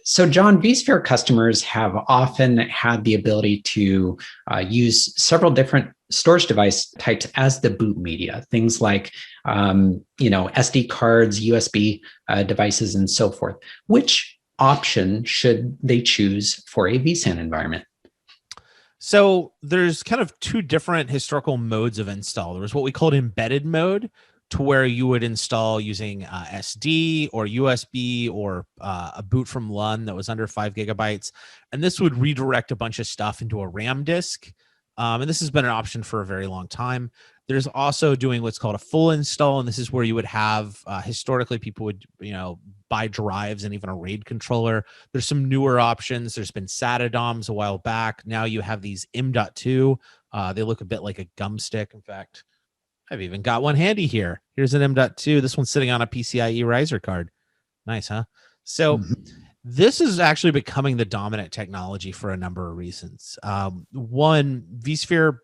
So, John, vSphere customers have often had the ability to use several different storage device types as the boot media, things like SD cards, USB devices, and so forth. Which option should they choose for a vSAN environment? So there's kind of two different historical modes of install. There was what we called embedded mode, to where you would install using SD or USB or a boot from LUN that was under 5 GB. And this would redirect a bunch of stuff into a RAM disk. And this has been an option for a very long time. There's also doing what's called a full install. And this is where you would have, historically, people would, buy drives and even a RAID controller. There's some newer options. There's been SATA DOMs a while back. Now you have these M.2. They look a bit like a gum stick. In fact, I've even got one handy here. Here's an M.2. This one's sitting on a PCIe riser card. Nice, huh? So this is actually becoming the dominant technology for a number of reasons. One, vSphere,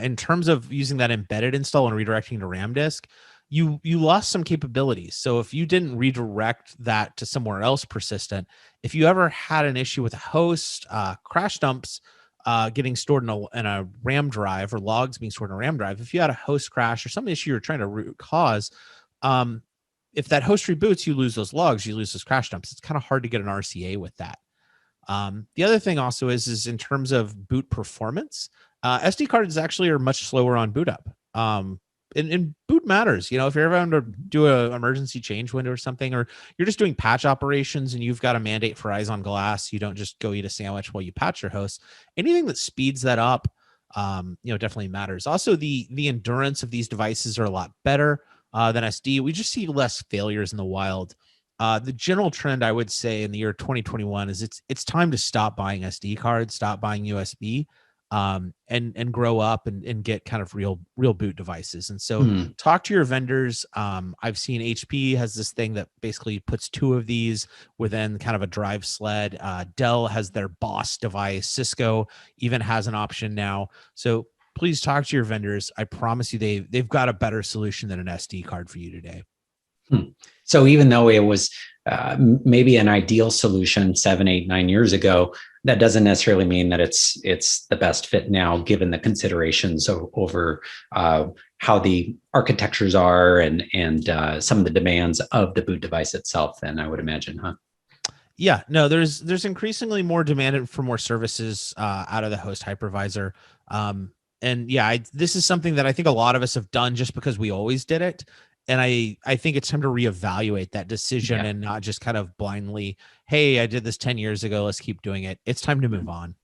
in terms of using that embedded install and redirecting to RAM disk, you lost some capabilities. So if you didn't redirect that to somewhere else persistent, if you ever had an issue with a host, crash dumps getting stored in a RAM drive, or logs being stored in a RAM drive, if you had a host crash or some issue you're trying to root cause, if that host reboots, you lose those logs, you lose those crash dumps. It's kind of hard to get an RCA with that. The other thing also is in terms of boot performance, SD cards actually are much slower on boot up. And boot matters. If you're ever going to do an emergency change window or something, or you're just doing patch operations and you've got a mandate for eyes on glass, you don't just go eat a sandwich while you patch your host. Anything that speeds that up, definitely matters. Also, the endurance of these devices are a lot better than SD. We just see less failures in the wild. The general trend, I would say, in the year 2021 is it's time to stop buying SD cards, stop buying USB, and grow up and get kind of real boot devices. And so talk to your vendors. I've seen HP has this thing that basically puts two of these within kind of a drive sled. Dell has their Boss device. Cisco even has an option now. So please talk to your vendors. I promise you they've got a better solution than an SD card for you today. So even though it was maybe an ideal solution 7, 8, 9 years ago, that doesn't necessarily mean that it's the best fit now, given the considerations over how the architectures are and some of the demands of the boot device itself. Then I would imagine, huh? Yeah, no, there's increasingly more demand for more services out of the host hypervisor. And yeah, this is something that I think a lot of us have done just because we always did it. And I think it's time to reevaluate that decision and not just kind of blindly, hey, I did this 10 years ago, let's keep doing it. It's time to move on.